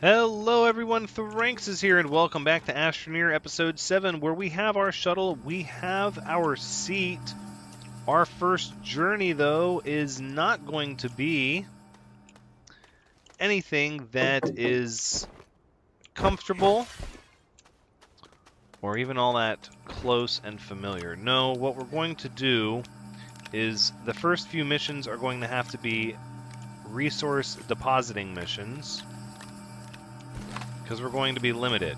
Hello everyone, Thranxes here, and welcome back to Astroneer Episode 7, where we have our shuttle, we have our seat. Our first journey, though, is not going to be anything that is comfortable or even all that close and familiar. No, what we're going to do is the first few missions are going to have to be resource depositing missions, because we're going to be limited.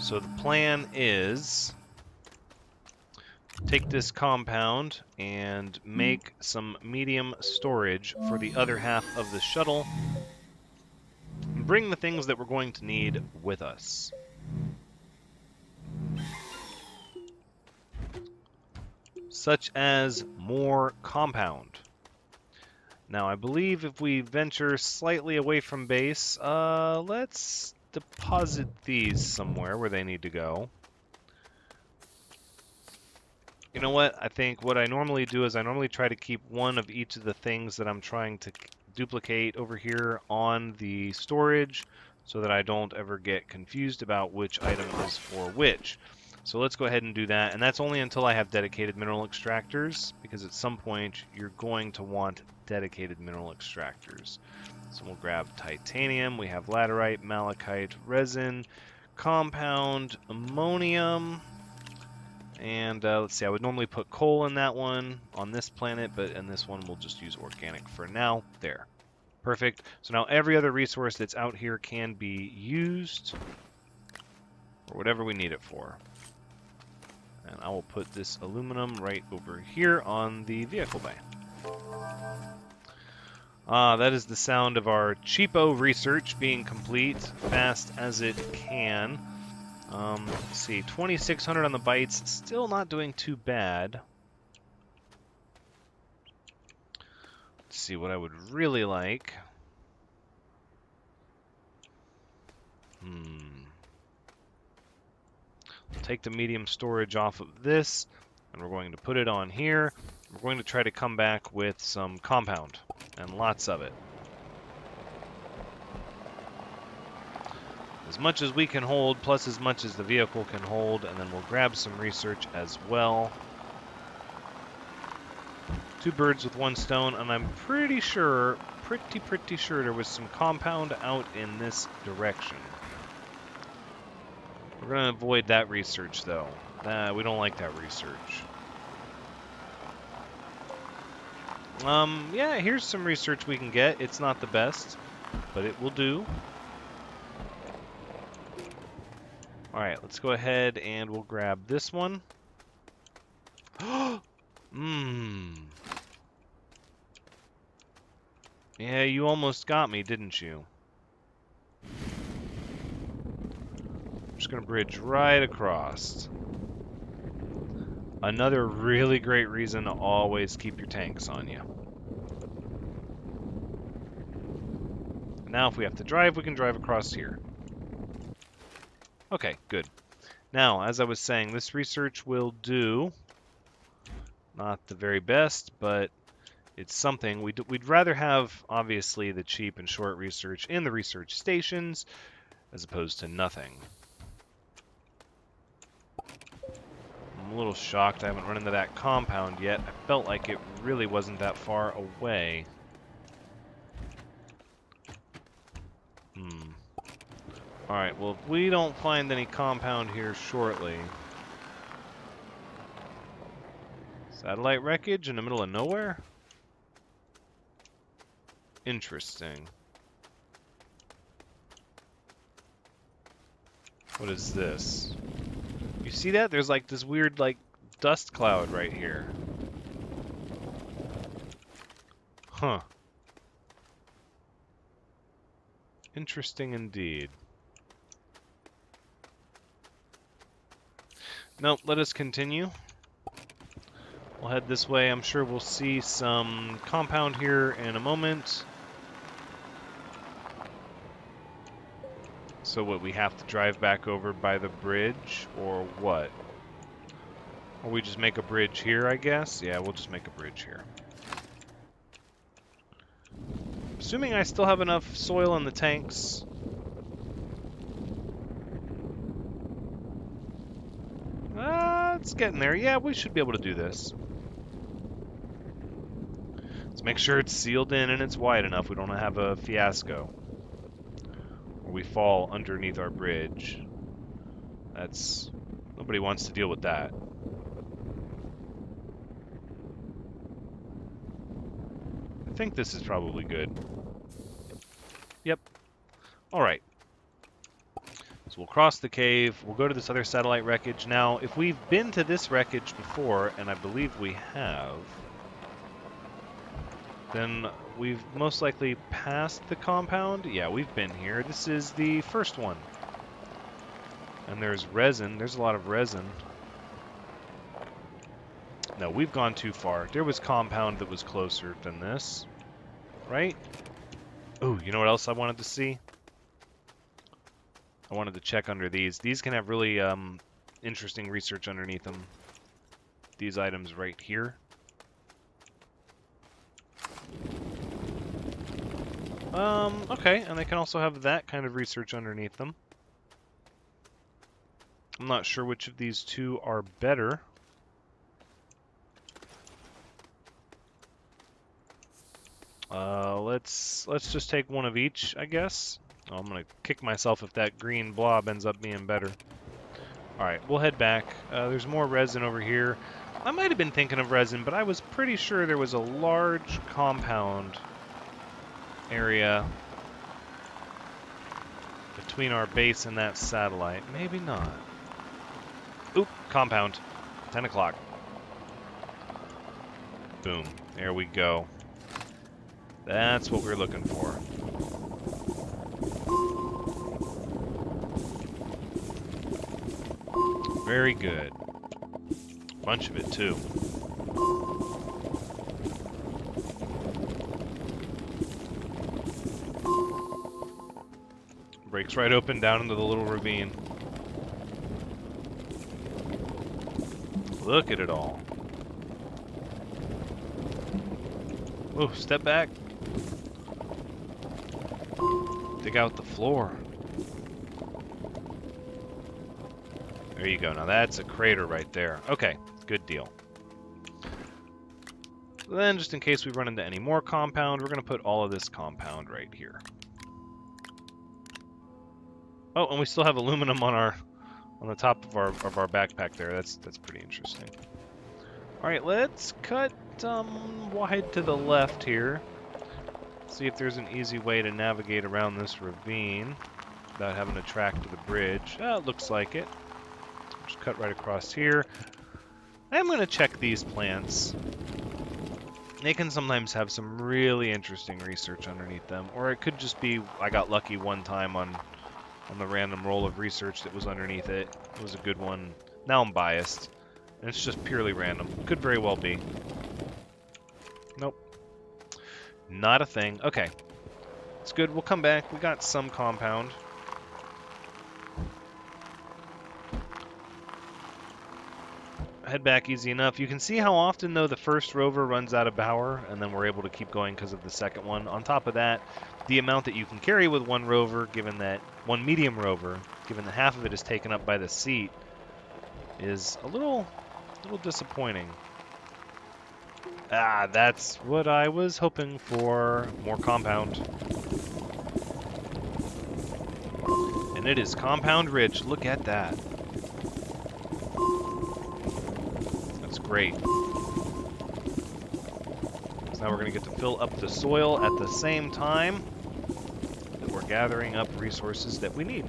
So the plan is take this compound and make some medium storage for the other half of the shuttle and bring the things that we're going to need with us. Such as more compound. Now, I believe if we venture slightly away from base, let's deposit these somewhere where they need to go. You know what? I think what I normally do is I normally try to keep one of each of the things that I'm trying to duplicate over here on the storage so that I don't ever get confused about which item is for which. So let's go ahead and do that, and that's only until I have dedicated mineral extractors, because at some point you're going to want dedicated mineral extractors. So we'll grab titanium, we have laterite, malachite, resin, compound, ammonium, and let's see, I would normally put coal in that one on this planet, but in this one we'll just use organic for now. There. Perfect. So now every other resource that's out here can be used for whatever we need it for. And I will put this aluminum right over here on the vehicle bay. That is the sound of our cheapo research being complete, fast as it can. Let's see, 2,600 on the bytes, still not doing too bad. Let's see what I would really like. Take the medium storage off of this, and we're going to put it on here. We're going to try to come back with some compound, and lots of it. As much as we can hold, plus as much as the vehicle can hold, and then we'll grab some research as well. Two birds with one stone, and I'm pretty sure, pretty sure there was some compound out in this direction. We're going to avoid that research, though. We don't like that research. Yeah, here's some research we can get. It's not the best, but it will do. Alright, let's go ahead and we'll grab this one. Yeah, you almost got me, didn't you? I'm just going to bridge right across. Another really great reason to always keep your tanks on you. Now if we have to drive, we can drive across here. Okay, good. Now, as I was saying, this research will do. Not the very best, but it's something. We'd rather have, obviously, the cheap and short research in the research stations as opposed to nothing. I'm a little shocked I haven't run into that compound yet. I felt like it really wasn't that far away. Alright, well, if we don't find any compound here shortly... Satellite wreckage in the middle of nowhere? Interesting. What is this? You see that? There's like this weird, like, dust cloud right here. Huh. Interesting indeed. Nope, let us continue. We'll head this way. I'm sure we'll see some compound here in a moment. So what, we have to drive back over by the bridge, or what? Or we just make a bridge here, I guess? Yeah, we'll just make a bridge here. Assuming I still have enough soil in the tanks. It's getting there. Yeah, we should be able to do this. Let's make sure it's sealed in and it's wide enough. We don't have a fiasco. Or we fall underneath our bridge. That's... Nobody wants to deal with that. I think this is probably good. Yep. Alright. So we'll cross the cave. We'll go to this other satellite wreckage. Now, if we've been to this wreckage before, and I believe we have, then we've most likely passed the compound. Yeah, we've been here. This is the first one. And there's resin. There's a lot of resin. No, we've gone too far. There was compound that was closer than this. Right? Ooh, you know what else I wanted to see? I wanted to check under these. These can have really interesting research underneath them. These items right here. Okay, and they can also have that kind of research underneath them. I'm not sure which of these two are better. Let's just take one of each, I guess. Oh, I'm gonna kick myself if that green blob ends up being better. Alright, we'll head back. There's more resin over here. I might have been thinking of resin, but I was pretty sure there was a large compound area between our base and that satellite. Maybe not. Oop, compound. 10 o'clock. Boom. There we go. That's what we're looking for. Very good. Bunch of it, too. Breaks right open down into the little ravine. Look at it all. Oh, step back. Dig out the floor. There you go. Now that's a crater right there. Okay, good deal. Then, just in case we run into any more compound, we're going to put all of this compound right here. Oh, and we still have aluminum on the top of our backpack there. That's pretty interesting. All right, let's cut wide to the left here. See if there's an easy way to navigate around this ravine without having to track to the bridge. It looks like it. Just cut right across here. I'm going to check these plants. They can sometimes have some really interesting research underneath them, or it could just be I got lucky one time on the random roll of research that was underneath it. It was a good one. Now I'm biased, and it's just purely random. Could very well be. Nope. Not a thing. Okay. It's good. We'll come back. We got some compound. Head back easy enough. You can see how often, though, the first rover runs out of power, and then we're able to keep going because of the second one. On top of that, the amount that you can carry with one rover, given that one medium rover, given that half of it is taken up by the seat, is a little disappointing. Ah, that's what I was hoping for. More compound. And it is compound rich. Look at that. That's great. So now we're going to get to fill up the soil at the same time that we're gathering up resources that we need.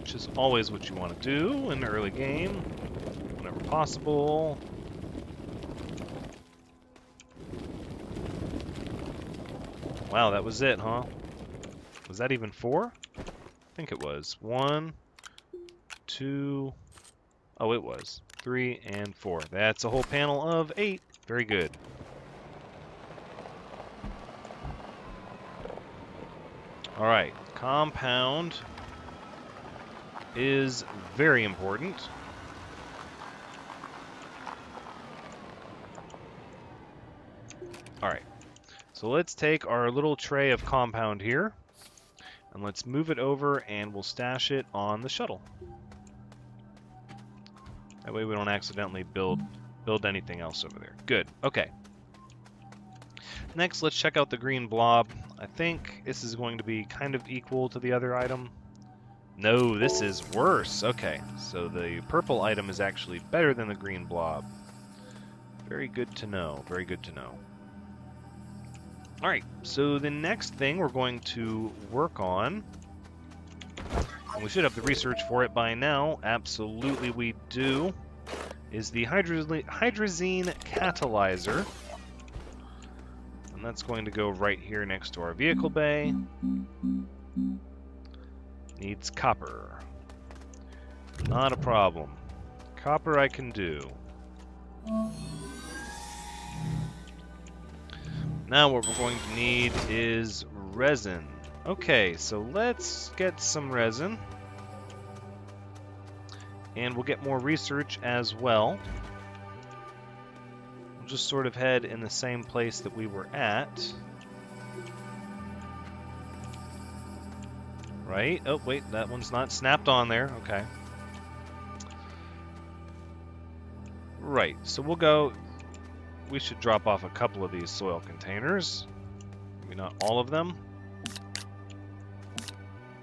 Which is always what you want to do in the early game, whenever possible. Wow, that was it, huh? Was that even 4? I think it was. 1, 2... Oh, it was. 3 and 4. That's a whole panel of 8. Very good. Alright, compound is very important. Alright. So let's take our little tray of compound here, and let's move it over, and we'll stash it on the shuttle. That way we don't accidentally build anything else over there. Good. Okay. Next, let's check out the green blob. I think this is going to be kind of equal to the other item. No, this is worse. Okay, so the purple item is actually better than the green blob. Very good to know. Very good to know. Alright, so the next thing we're going to work on, and we should have the research for it by now, absolutely we do, is the hydrazine catalyzer. And that's going to go right here next to our vehicle bay. Needs copper. Not a problem. Copper I can do. Now what we're going to need is resin. Okay, so let's get some resin. And we'll get more research as well. We'll just sort of head in the same place that we were at. Right? Oh, wait, that one's not snapped on there. Okay. Right, so we'll go... We should drop off a couple of these soil containers. Maybe not all of them.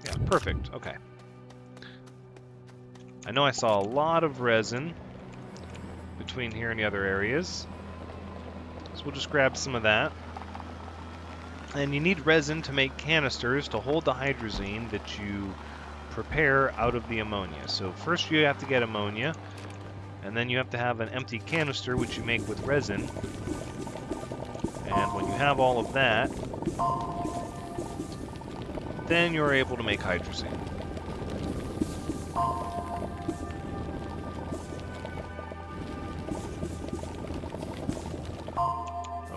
Yeah, perfect. Okay. I know I saw a lot of resin between here and the other areas. So we'll just grab some of that. And you need resin to make canisters to hold the hydrazine that you prepare out of the ammonia. So first you have to get ammonia, and then you have to have an empty canister which you make with resin. And when you have all of that, then you're able to make hydrazine.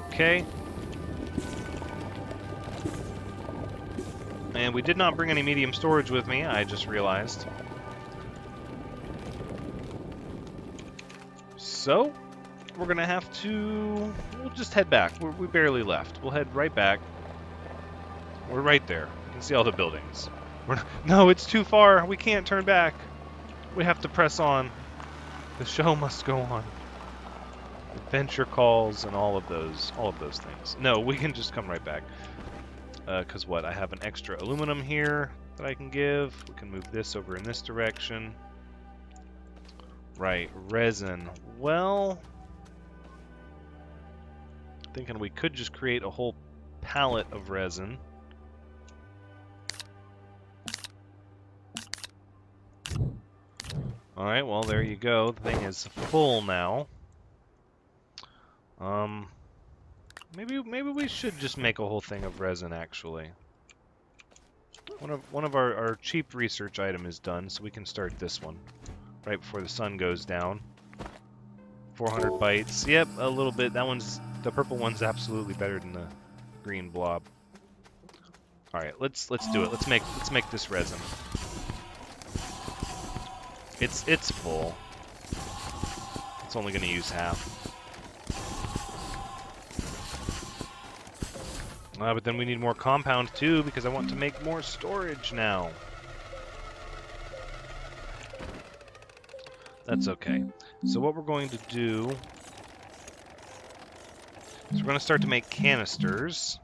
Okay. And we did not bring any medium storage with me, I just realized. So, we're going to have to... We'll just head back. We barely left. We'll head right back. We're right there. You can see all the buildings. No, it's too far. We can't turn back. We have to press on. The show must go on. Adventure calls and all of those things. No, we can just come right back. Because what? I have an extra aluminum here that I can give. We can move this over in this direction. Right, resin. Well, thinking we could just create a whole pallet of resin. Alright, well there you go. The thing is full now. Maybe we should just make a whole thing of resin actually. One of our cheap research item is done, so we can start this one. Right before the sun goes down. 400 bytes. Yep, a little bit. The purple one's absolutely better than the green blob. All right, let's do it. Let's make this resin. It's full. It's only going to use half. But then we need more compound too because I want to make more storage now. That's okay. So what we're going to do is we're going to start to make canisters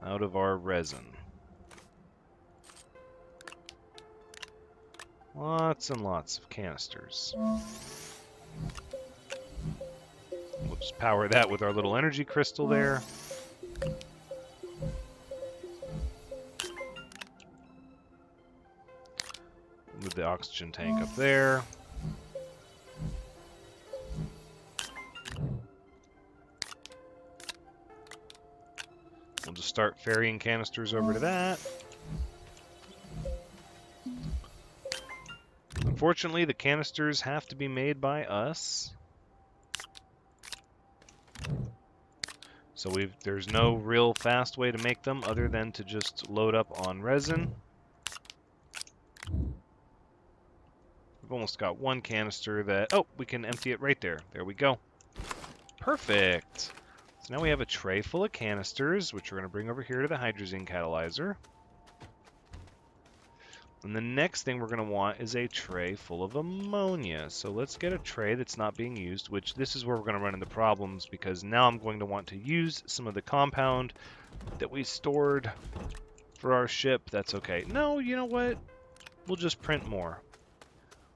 out of our resin. Lots and lots of canisters. We'll just power that with our little energy crystal there. Move the oxygen tank up there. We'll just start ferrying canisters over to that. Unfortunately, the canisters have to be made by us. So there's no real fast way to make them other than to just load up on resin. We've almost got one canister that... Oh, we can empty it right there. There we go. Perfect. So now we have a tray full of canisters, which we're going to bring over here to the hydrazine catalyzer. And the next thing we're going to want is a tray full of ammonia. So let's get a tray that's not being used, which this is where we're going to run into problems, because now I'm going to want to use some of the compound that we stored for our ship. That's okay. No, you know what? We'll just print more.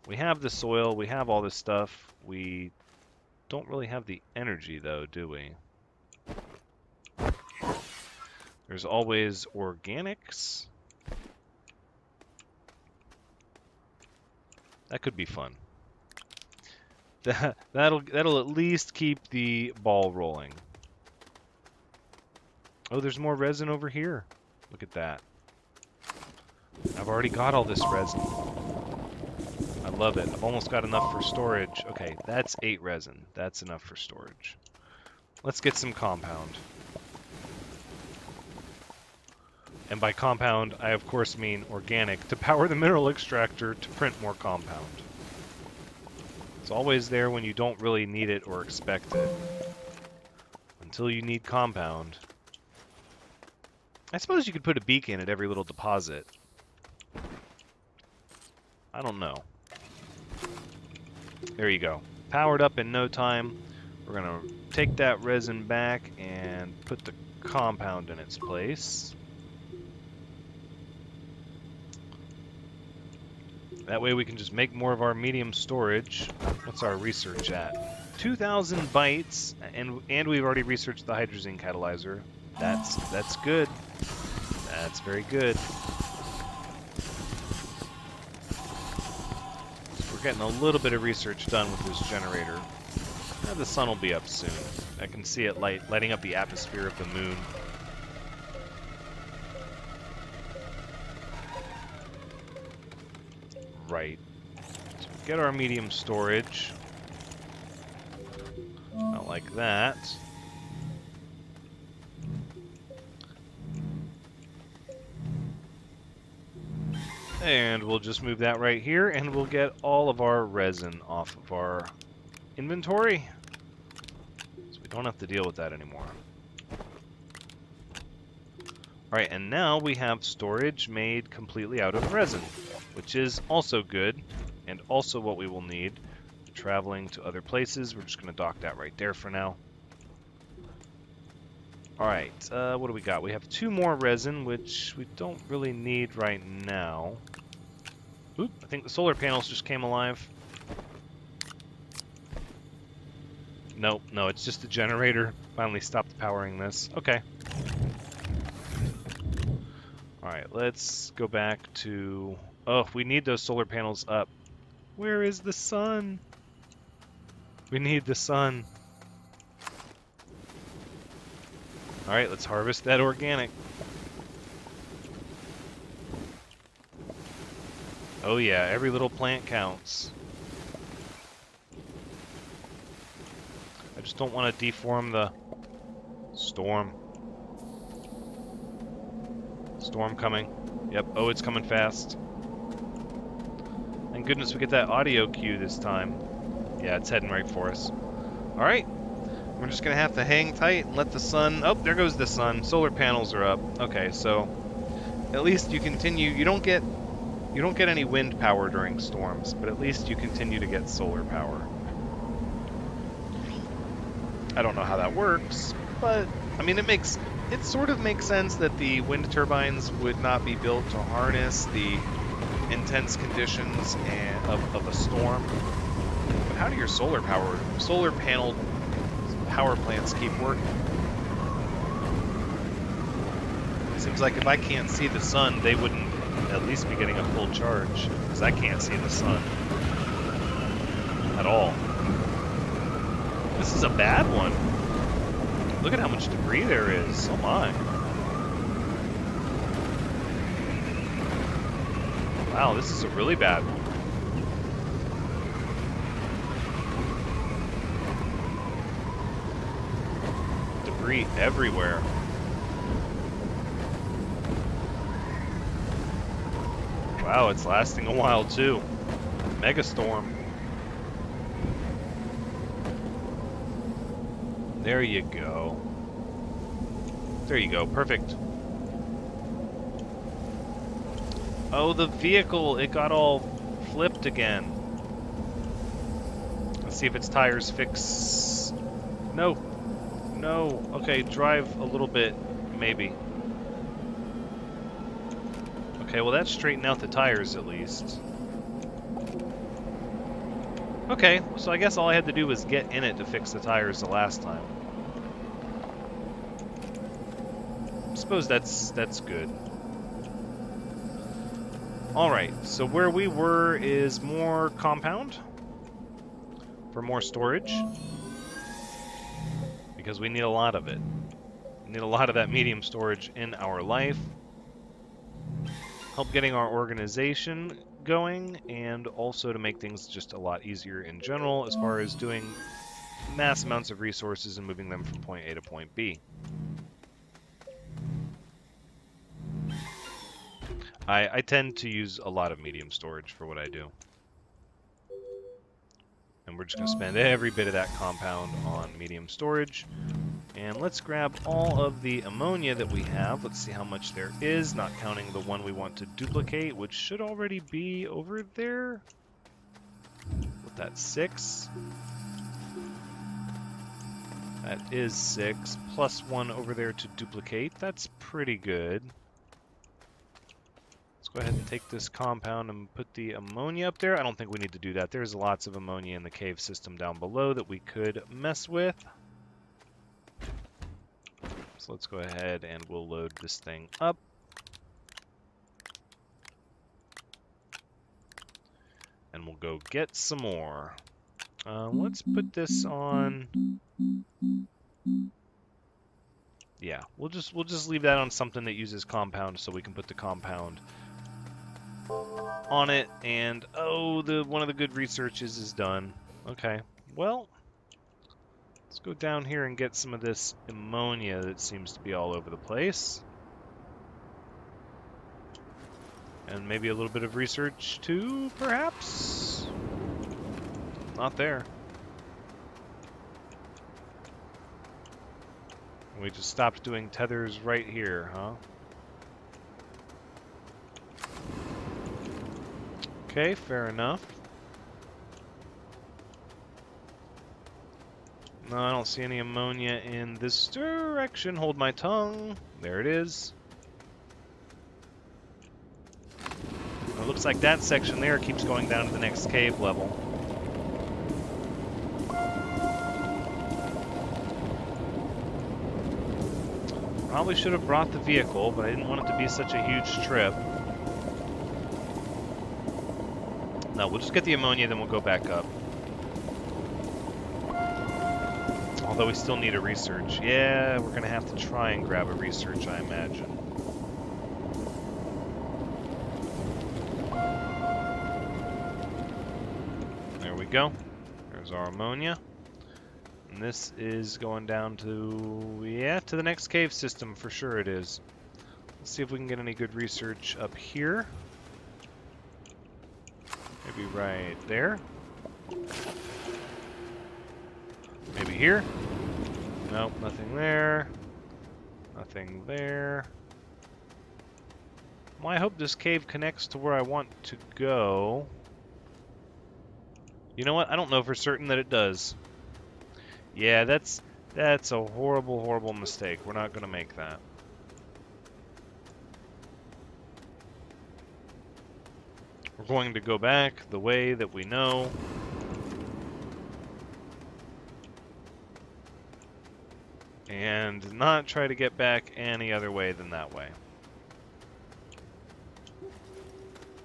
We have the soil, we have all this stuff. We don't really have the energy, though, do we? There's always organics. That could be fun. That'll at least keep the ball rolling. Oh, there's more resin over here. Look at that. I've already got all this resin. I love it. I've almost got enough for storage. Okay, that's 8 resin. That's enough for storage. Let's get some compound. And by compound, I of course mean organic, to power the mineral extractor to print more compound. It's always there when you don't really need it or expect it. Until you need compound. I suppose you could put a beacon at every little deposit. I don't know. There you go. Powered up in no time. We're going to take that resin back and put the compound in its place. That way we can just make more of our medium storage. What's our research at? 2,000 bytes, and we've already researched the hydrazine catalyzer. That's good. That's very good. We're getting a little bit of research done with this generator. The sun will be up soon. I can see it lighting up the atmosphere of the moon. Right. So get our medium storage. Not like that. And we'll just move that right here, and we'll get all of our resin off of our inventory. So we don't have to deal with that anymore. Alright, and now we have storage made completely out of resin, which is also good, and also what we will need traveling to other places. We're just going to dock that right there for now. Alright, what do we got? We have 2 more resin, which we don't really need right now. Oop, I think the solar panels just came alive. Nope, no, it's just the generator. Finally stopped powering this. Okay. Alright, let's go back to... Oh, we need those solar panels up. Where is the sun? We need the sun. Alright, let's harvest that organic. Oh yeah, every little plant counts. I just don't want to deform the storm. Storm coming. Yep, oh, it's coming fast. Thank goodness we get that audio cue this time. Yeah, it's heading right for us. Alright. We're just going to have to hang tight and let the sun... Oh, there goes the sun. Solar panels are up. Okay, so at least you continue... You don't get any wind power during storms, but at least you continue to get solar power. I don't know how that works, but I mean it sort of makes sense that the wind turbines would not be built to harness the intense conditions of a storm. But how do your solar panel power plants keep working? It seems like if I can't see the sun, they wouldn't at least be getting a full charge, because I can't see the sun at all. This is a bad one. Look at how much debris there is. Oh my. Wow, this is a really bad one. Debris everywhere. Wow, it's lasting a while too. Megastorm. There you go. There you go, perfect. Oh, the vehicle, it got all flipped again. Let's see if its tires fix... No. No. Okay, drive a little bit, maybe. Okay, well that straightened out the tires at least. Okay, so I guess all I had to do was get in it to fix the tires the last time. I suppose that's good. Alright, so where we were is more compound for more storage. Because we need a lot of it. We need a lot of that medium storage in our life. Help getting our organization going, and also to make things just a lot easier in general as far as doing mass amounts of resources and moving them from point A to point B. I tend to use a lot of medium storage for what I do. And we're just going to spend every bit of that compound on medium storage. And let's grab all of the ammonia that we have. Let's see how much there is, not counting the one we want to duplicate, which should already be over there. With that 6. That is 6, plus 1 over there to duplicate. That's pretty good. Let's go ahead and take this compound and put the ammonia up there. I don't think we need to do that. There's lots of ammonia in the cave system down below that we could mess with. So let's go ahead and we'll load this thing up. And we'll go get some more. Let's put this on... Yeah, we'll just leave that on something that uses compound so we can put the compound on it. And oh, one of the good researches is done. Okay, well, let's go down here and get some of this ammonia that seems to be all over the place. And maybe a little bit of research too, perhaps? Not there. We just stopped doing tethers right here, huh? Okay, fair enough. No, I don't see any ammonia in this direction. Hold my tongue. There it is. It looks like that section there keeps going down to the next cave level. Probably should have brought the vehicle, but I didn't want it to be such a huge trip. No, we'll just get the ammonia, then we'll go back up. Although we still need a research. Yeah, we're going to have to try and grab a research, I imagine. There we go. There's our ammonia. And this is going down to, yeah, to the next cave system, for sure it is. Let's see if we can get any good research up here. Maybe right there. Maybe here. Nope, nothing there. Nothing there. Well, I hope this cave connects to where I want to go. You know what? I don't know for certain that it does. Yeah, that's a horrible, horrible mistake. We're not going to make that. We're going to go back the way that we know. And not try to get back any other way than that way.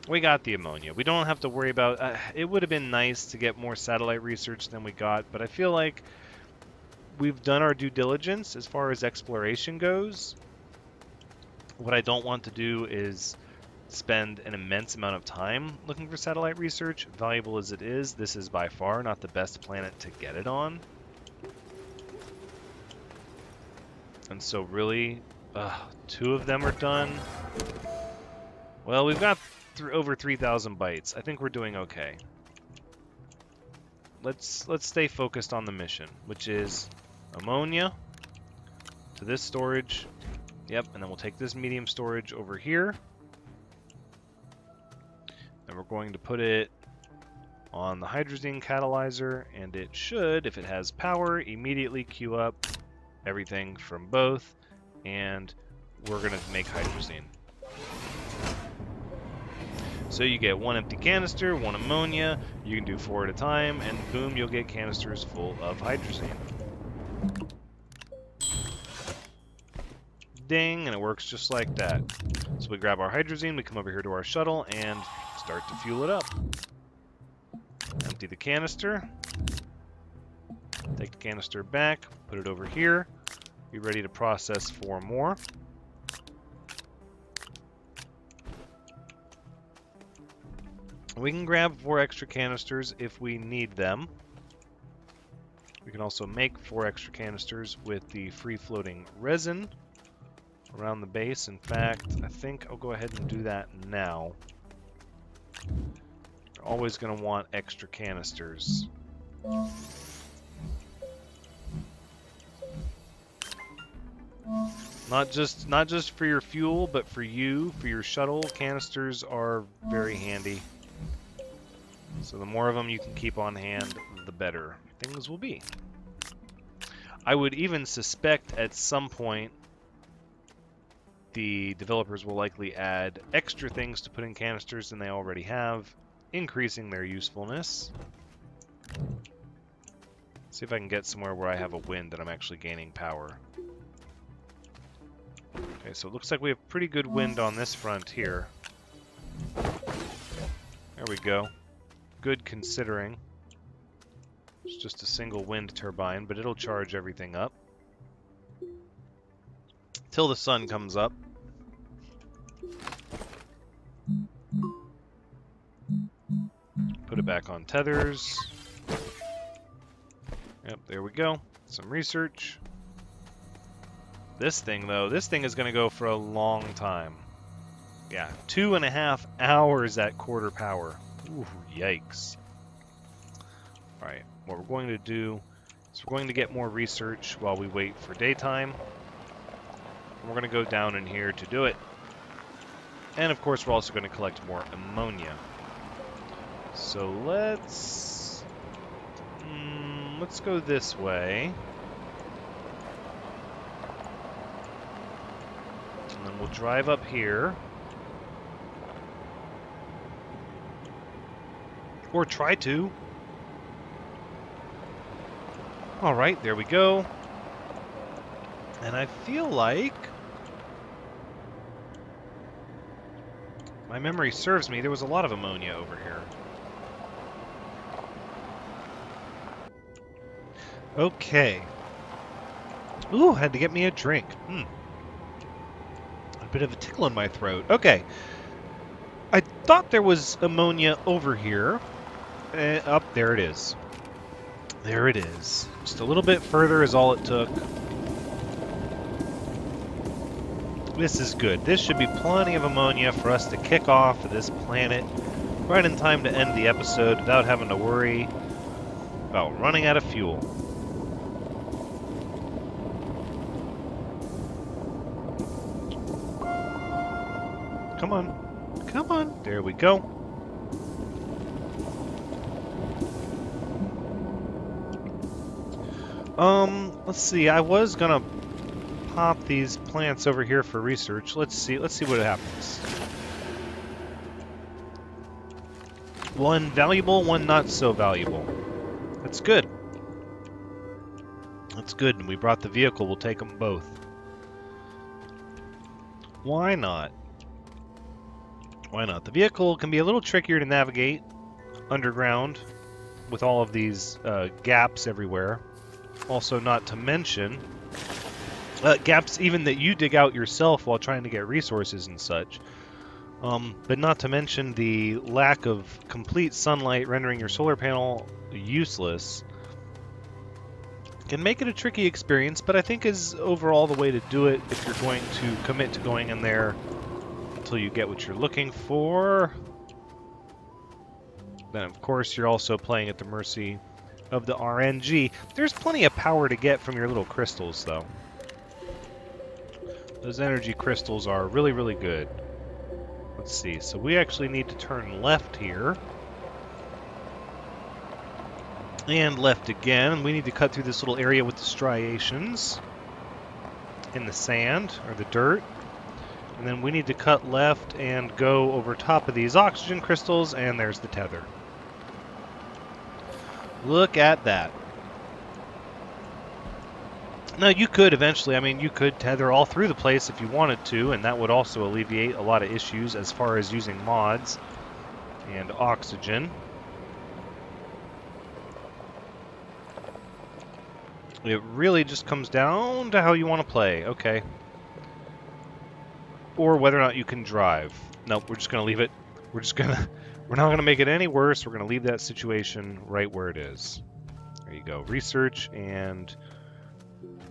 We got the ammonia. We don't have to worry about... it would have been nice to get more satellite research than we got, but I feel like we've done our due diligence as far as exploration goes. What I don't want to do is spend an immense amount of time looking for satellite research. Valuable as it is, this is by far not the best planet to get it on. And so really, 2 of them are done. Well, we've got over 3,000 bytes. I think we're doing okay. Let's stay focused on the mission, which is ammonia to this storage, Yep, and then we'll take this medium storage over here. And we're going to put it on the hydrazine catalyzer, and it should, if it has power, immediately queue up everything from both, and we're going to make hydrazine. So you get 1 empty canister, 1 ammonia, you can do 4 at a time, and boom, you'll get canisters full of hydrazine. Ding, and it works just like that. So we grab our hydrazine, we come over here to our shuttle, and start to fuel it up. Empty the canister. Take the canister back, put it over here. Be ready to process 4 more. We can grab 4 extra canisters if we need them. We can also make 4 extra canisters with the free-floating resin around the base. In fact, I think I'll go ahead and do that now. You're always going to want extra canisters. Not just for your fuel, but for you, for your shuttle. Canisters are very handy. So the more of them you can keep on hand, the better things will be. I would even suspect at some point the developers will likely add extra things to put in canisters than they already have, increasing their usefulness. See if I can get somewhere where I have a wind that I'm actually gaining power. Okay, so it looks like we have pretty good wind on this front here. There we go. Good considering. It's just a single wind turbine, but it'll charge everything up. Till the sun comes up. Put it back on tethers. Yep, there we go. Some research. This thing, though, this thing is going to go for a long time. Yeah, 2.5 hours at quarter power. Ooh, yikes. Alright, what we're going to do is we're going to get more research while we wait for daytime. And we're going to go down in here to do it. And of course, we're also going to collect more ammonia. So let's go this way. And then we'll drive up here. Or try to. Alright, there we go. And I feel like my memory serves me, there was a lot of ammonia over here. Okay. Ooh, had to get me a drink. A bit of a tickle in my throat. Okay. I thought there was ammonia over here. Up, there it is. There it is. Just a little bit further is all it took. This is good. This should be plenty of ammonia for us to kick off this planet right in time to end the episode without having to worry about running out of fuel. Come on. Come on. There we go. Let's see. I was gonna pop these plants over here for research. Let's see what happens. One valuable, one not so valuable. That's good. That's good. And we brought the vehicle. We'll take them both. Why not? Why not? The vehicle can be a little trickier to navigate underground with all of these gaps everywhere. Also, not to mention gaps even that you dig out yourself while trying to get resources and such. But not to mention the lack of complete sunlight rendering your solar panel useless. Can make it a tricky experience, but I think is overall the way to do it if you're going to commit to going in there until you get what you're looking for. Then, of course, you're also playing at the mercy of the RNG. There's plenty of power to get from your little crystals, though. Those energy crystals are really, really good. Let's see. So we actually need to turn left here. And left again. We need to cut through this little area with the striations in the sand, or the dirt. And then we need to cut left and go over top of these oxygen crystals, and there's the tether. Look at that. Now, you could eventually, I mean, you could tether all through the place if you wanted to, and that would also alleviate a lot of issues as far as using mods and oxygen. It really just comes down to how you want to play. Okay. Or whether or not you can drive. Nope, we're just going to leave it. We're not going to make it any worse. We're going to leave that situation right where it is. There you go. Research and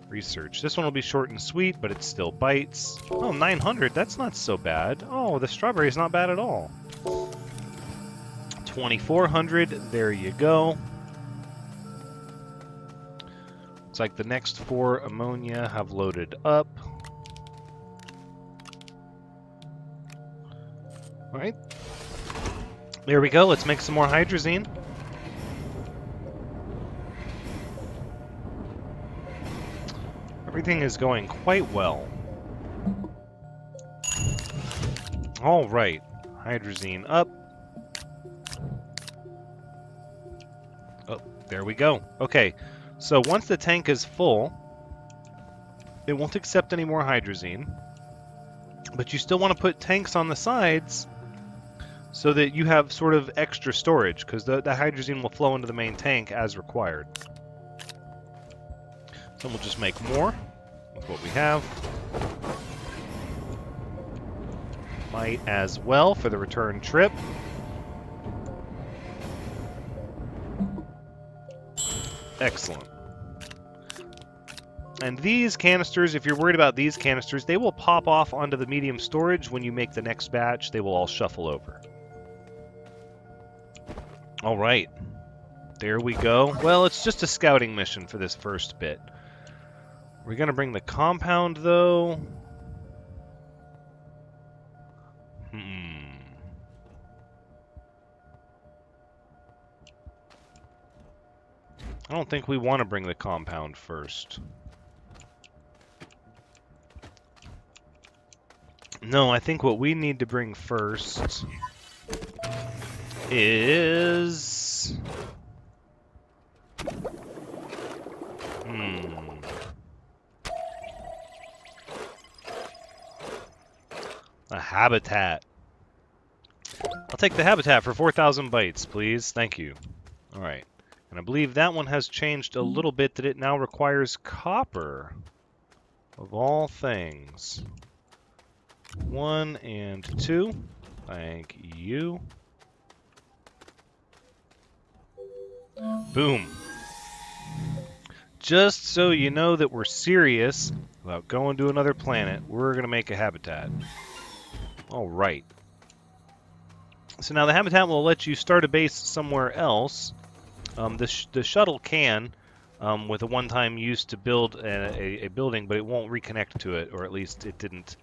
research. This one will be short and sweet, but it still bites. Oh, 900. That's not so bad. Oh, the strawberry is not bad at all. 2400. There you go. Looks like the next 4 ammonia have loaded up. Alright. There we go. Let's make some more hydrazine. Everything is going quite well. Alright. Hydrazine up. Oh, there we go. Okay. So once the tank is full, it won't accept any more hydrazine. But you still want to put tanks on the sides so that you have sort of extra storage, because the hydrazine will flow into the main tank as required. So we'll just make more with what we have. Might as well for the return trip. Excellent. And these canisters, if you're worried about these canisters, they will pop off onto the medium storage when you make the next batch. They will all shuffle over. All right. There we go. Well, it's just a scouting mission for this first bit. We're going to bring the compound, though. I don't think we want to bring the compound first. No, I think what we need to bring first is... a habitat. I'll take the habitat for 4,000 bytes, please. Thank you. Alright. And I believe that one has changed a little bit, that it now requires copper. Of all things. 1 and 2. Thank you. Boom. Just so you know that we're serious about going to another planet, we're going to make a habitat. Alright. So now the habitat will let you start a base somewhere else. The shuttle can, with a one-time use to build a building, but it won't reconnect to it, or at least it didn't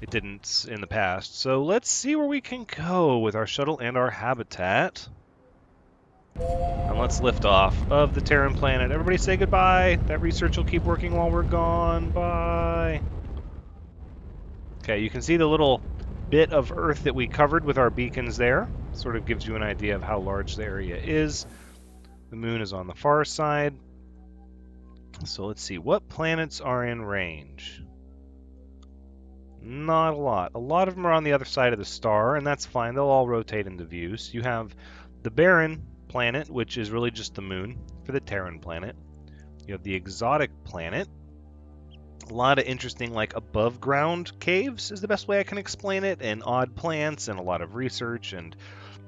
in the past. So let's see where we can go with our shuttle and our habitat. And let's lift off of the Terran planet. Everybody say goodbye. That research will keep working while we're gone. Bye. Okay, you can see the little bit of Earth that we covered with our beacons there. Sort of gives you an idea of how large the area is. The moon is on the far side. So let's see, what planets are in range? Not a lot. A lot of them are on the other side of the star, and that's fine. They'll all rotate into view. So you have the barren planet, which is really just the moon for the Terran planet. You have the exotic planet. A lot of interesting, like, above ground caves is the best way I can explain it, and odd plants, and a lot of research, and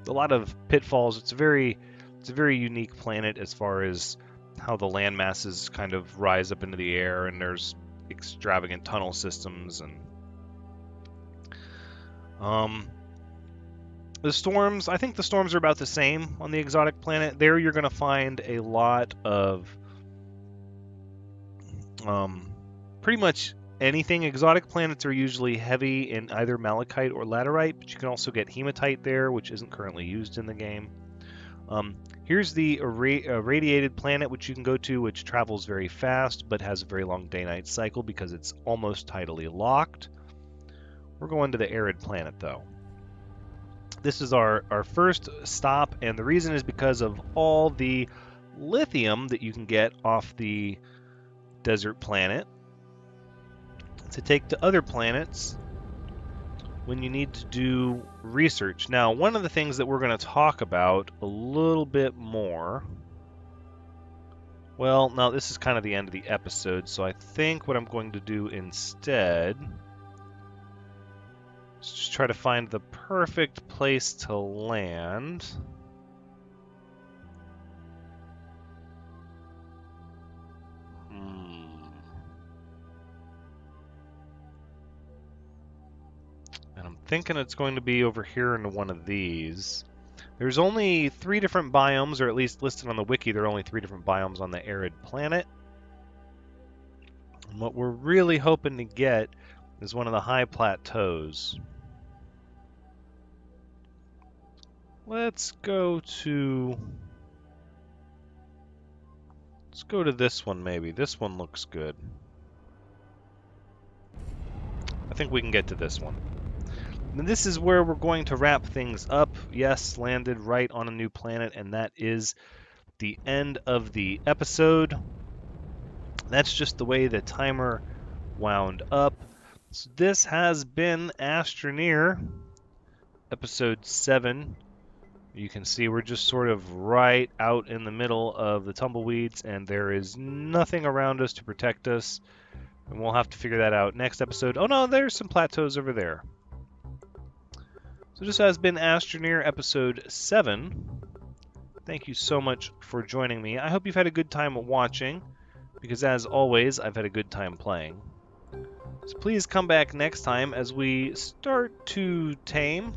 a lot of pitfalls. It's a very unique planet as far as how the land masses kind of rise up into the air, and there's extravagant tunnel systems, and the storms, I think the storms are about the same on the exotic planet. There you're going to find a lot of pretty much anything. Exotic planets are usually heavy in either malachite or laterite, but you can also get hematite there, which isn't currently used in the game. Here's the irradiated planet, which you can go to, which travels very fast, but has a very long day-night cycle because it's almost tidally locked. We're going to the arid planet, though. This is our first stop, and the reason is because of all the lithium that you can get off the desert planet to take to other planets when you need to do research. Now, one of the things that we're going to talk about a little bit more, well, now this is kind of the end of the episode, so I think what I'm going to do instead is just try to find the perfect place to land. And I'm thinking it's going to be over here in one of these. There's only 3 different biomes, or at least listed on the wiki, there are only 3 different biomes on the arid planet. And what we're really hoping to get is one of the high plateaus. Let's go to this one maybe. This one looks good. I think we can get to this one. And this is where we're going to wrap things up. Yes, landed right on a new planet, and that is the end of the episode. That's just the way the timer wound up. So this has been Astroneer, episode 7. You can see we're just sort of right out in the middle of the tumbleweeds, and there is nothing around us to protect us. And we'll have to figure that out next episode. Oh no, there's some plateaus over there. So this has been Astroneer episode 7. Thank you so much for joining me. I hope you've had a good time watching, because as always, I've had a good time playing. So please come back next time as we start to tame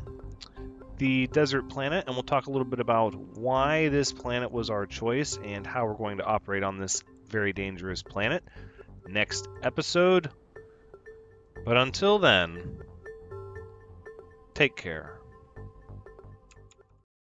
the desert planet, and we'll talk a little bit about why this planet was our choice and how we're going to operate on this very dangerous planet next episode. But until then, take care.